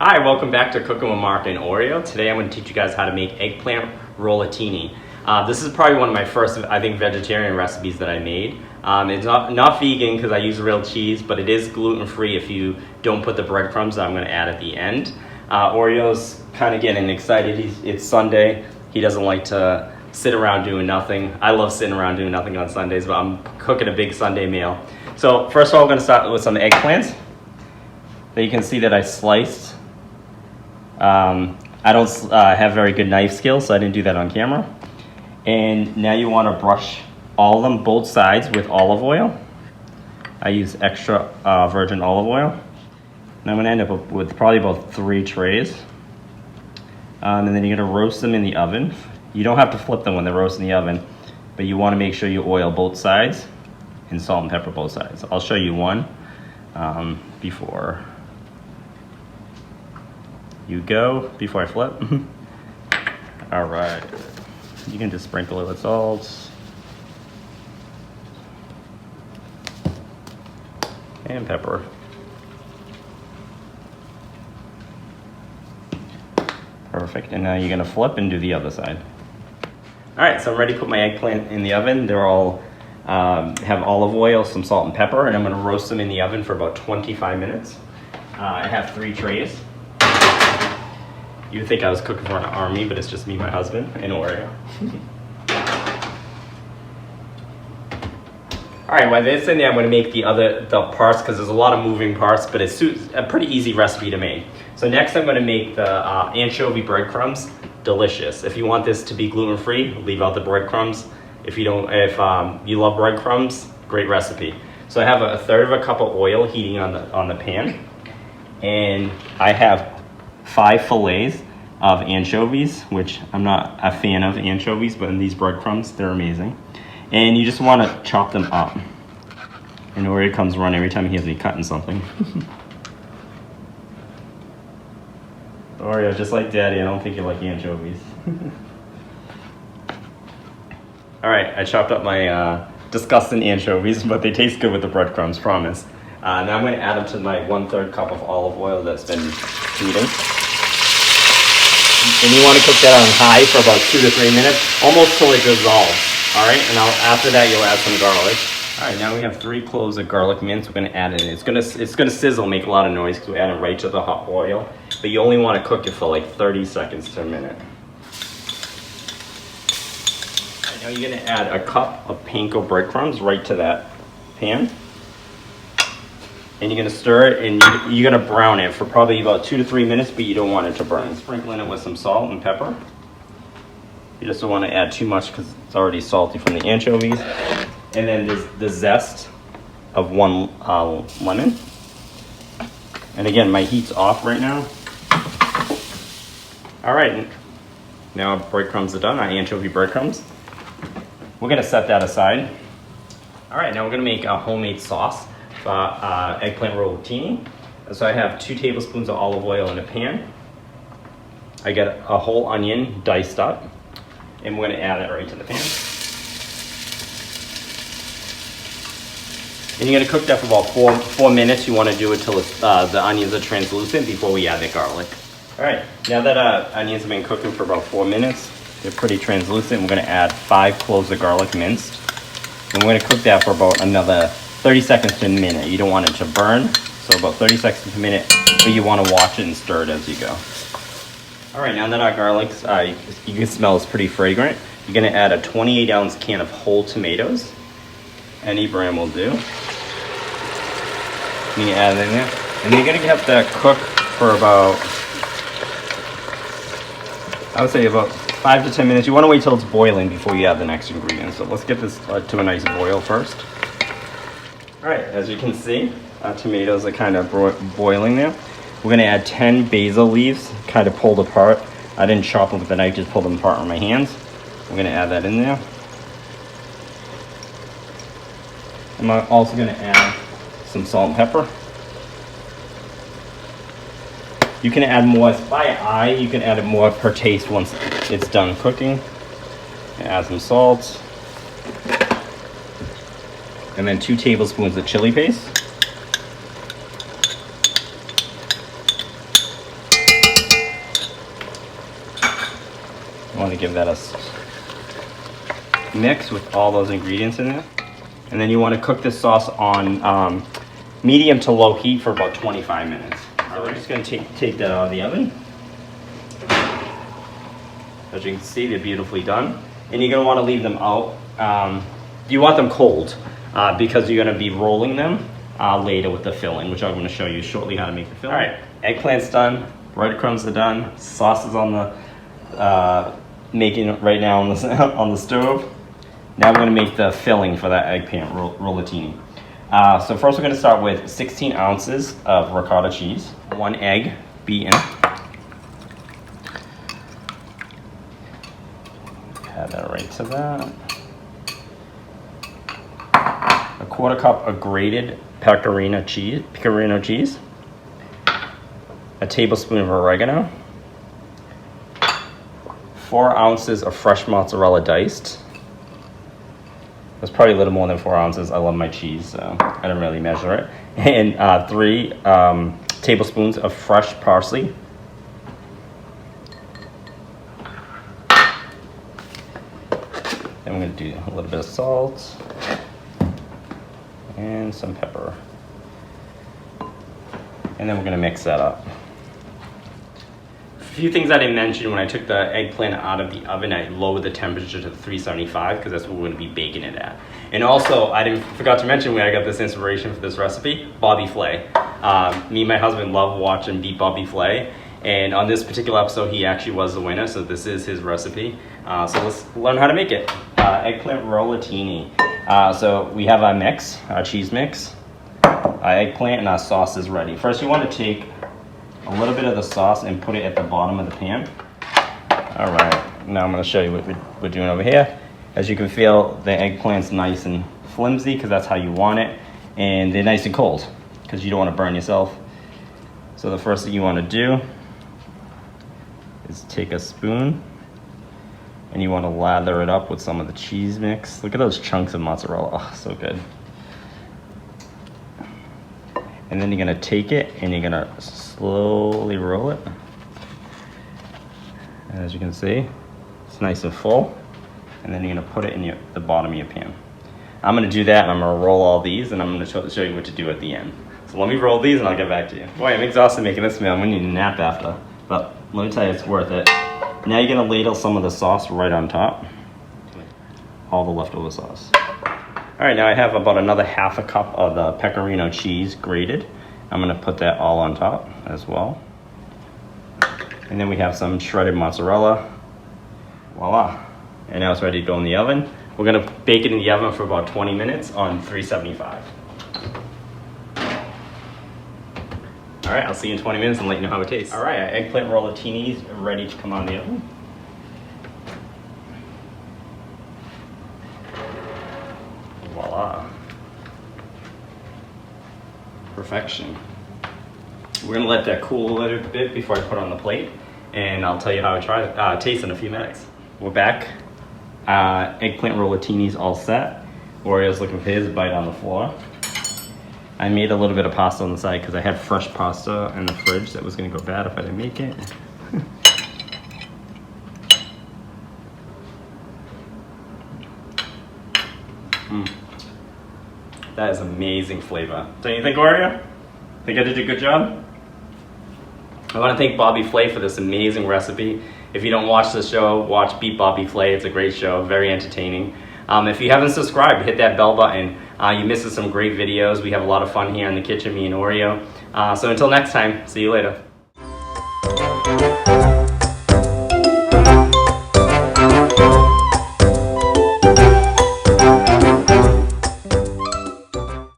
Hi, welcome back to Cooking with Mark and Oreo. Today I'm going to teach you guys how to make eggplant rollatini. This is probably one of my first, I think, vegetarian recipes that I made. It's not vegan because I use real cheese, but it is gluten-free if you don't put the breadcrumbs that I'm going to add at the end. Oreo's kind of getting excited. It's Sunday. He doesn't like to sit around doing nothing. I love sitting around doing nothing on Sundays, but I'm cooking a big Sunday meal. So first of all, I'm going to start with some eggplants that you can see that I sliced. I don't have very good knife skills, so I didn't do that on camera. And now you want to brush all of them, both sides, with olive oil. I use extra virgin olive oil. And I'm going to end up with probably about 3 trays. And then you're going to roast them in the oven. You don't have to flip them when they're roasted in the oven, but you want to make sure you oil both sides and salt and pepper both sides. I'll show you one before I flip. All right, you can just sprinkle it with salt and pepper. Perfect, and now you're gonna flip and do the other side. All right, so I'm ready to put my eggplant in the oven. They're all have olive oil, some salt and pepper, and I'm gonna roast them in the oven for about 25 minutes. I have 3 trays. You would think I was cooking for an army, but it's just me, my husband, and Oreo. All right, while this in there, I'm going to make the parts because there's a lot of moving parts, but it's a pretty easy recipe to make. So next, I'm going to make the anchovy breadcrumbs. Delicious. If you want this to be gluten-free, leave out the breadcrumbs. If you love breadcrumbs, great recipe. So I have a third of a cup of oil heating on the pan, and I have 5 fillets of anchovies, which I'm not a fan of anchovies, but in these breadcrumbs, they're amazing. And you just want to chop them up. And Oreo comes running every time he hears me cutting something. Oreo, just like Daddy, I don't think you like anchovies. All right, I chopped up my disgusting anchovies, but they taste good with the breadcrumbs, promise. Now I'm going to add them to my 1/3 cup of olive oil that's been heating. And you want to cook that on high for about 2 to 3 minutes, almost till it dissolves. All right, and after that you'll add some garlic. All right, now we have 3 cloves of garlic mince. We're going to add it in. It's going to sizzle, make a lot of noise because we add it right to the hot oil. But you only want to cook it for like 30 seconds to a minute. All right, now you're going to add a cup of panko breadcrumbs right to that pan. And you're going to stir it, and you're going to brown it for probably about 2 to 3 minutes, but you don't want it to burn. Sprinkling it with some salt and pepper. You just don't want to add too much because it's already salty from the anchovies. And then the zest of 1 lemon. And again, my heat's off right now. All right, now breadcrumbs are done, our anchovy breadcrumbs. We're going to set that aside. All right, now we're going to make a homemade sauce. Eggplant rollatini. So I have 2 tablespoons of olive oil in a pan. I got a whole onion diced up, and we're going to add it right to the pan. And you're going to cook that for about 4 minutes. You want to do it till the onions are translucent before we add the garlic. All right, now that onions have been cooking for about 4 minutes, they're pretty translucent. We're going to add 5 cloves of garlic minced, and we're going to cook that for about another 30 seconds to a minute. You don't want it to burn, so about 30 seconds to a minute, but you want to watch it and stir it as you go. All right, now that our garlic's, you can smell it's pretty fragrant, you're gonna add a 28-ounce can of whole tomatoes. Any brand will do. You can add it in there. And you're gonna have that cook for about, I would say about 5 to 10 minutes. You wanna wait till it's boiling before you add the next ingredients. So let's get this to a nice boil first. All right, as you can see, our tomatoes are kind of boiling there. We're gonna add 10 basil leaves, kind of pulled apart. I didn't chop them with a knife, just pulled them apart with my hands. We're gonna add that in there. I'm also gonna add some salt and pepper. You can add more by eye, you can add it more per taste once it's done cooking. Add some salt. And then 2 tablespoons of chili paste. want to give that a mix with all those ingredients in there. And then you want to cook this sauce on medium to low heat for about 25 minutes. So we're just going to take that out of the oven. As you can see, they're beautifully done. And you're going to want to leave them out. You want them cold because you're going to be rolling them later with the filling, which I'm going to show you shortly how to make the filling. All right, eggplant's done, breadcrumbs are done, sauce is on the making it right now on the stove. Now we're going to make the filling for that eggplant rollatini. So first we're going to start with 16 ounces of ricotta cheese, 1 egg beaten. Add that right to that. A 1/4 cup of grated pecorino cheese. A tablespoon of oregano. 4 ounces of fresh mozzarella diced. That's probably a little more than 4 ounces. I love my cheese, so I don't really measure it. And 3 tablespoons of fresh parsley. Then we're going to do a little bit of salt and some pepper. And then we're going to mix that up. A few things I didn't mention: when I took the eggplant out of the oven, I lowered the temperature to 375 because that's what we're going to be baking it at. And also, I forgot to mention where I got this inspiration for this recipe: Bobby Flay. Me and my husband love watching Beat Bobby Flay, and on this particular episode, he actually was the winner. So this is his recipe. So let's learn how to make it. Eggplant rollatini. So we have our mix, our cheese mix, our eggplant, and our sauce is ready. First, you want to take a little bit of the sauce and put it at the bottom of the pan. All right, now I'm going to show you what we're doing over here. As you can feel, the eggplant's nice and flimsy because that's how you want it, and they're nice and cold because you don't want to burn yourself. So the first thing you want to do is take a spoon and you want to lather it up with some of the cheese mix. Look at those chunks of mozzarella, oh, so good. And then you're going to take it and you're going to slowly roll it. And as you can see, it's nice and full. And then you're going to put it in the bottom of your pan. I'm going to do that, and I'm going to roll all these, and I'm going to show you what to do at the end. So let me roll these and I'll get back to you. Boy, I'm exhausted making this meal. I'm going to need a nap after. But let me tell you, it's worth it. Now you're going to ladle some of the sauce right on top. All the leftover sauce. All right, now I have about another 1/2 cup of the pecorino cheese grated. I'm going to put that all on top as well. And then we have some shredded mozzarella. Voila. And now it's ready to go in the oven. We're going to bake it in the oven for about 20 minutes on 375. All right, I'll see you in 20 minutes and let you know how it tastes. All right, our eggplant rollatini are ready to come out of the oven. Voila. Perfection. We're gonna let that cool a little bit before I put it on the plate, and I'll tell you how it tastes in a few minutes. We're back. Eggplant rollatini's all set. Orio's looking for his bite on the floor. I made a little bit of pasta on the side because I had fresh pasta in the fridge that was gonna go bad if I didn't make it. That is amazing flavor. Don't you think, Oreo? Think I did a good job? I want to thank Bobby Flay for this amazing recipe. If you don't watch the show, watch Beat Bobby Flay. It's a great show, very entertaining. If you haven't subscribed, hit that bell button. You missed some great videos. We have a lot of fun here in the kitchen, me and Oreo. So until next time, see you later.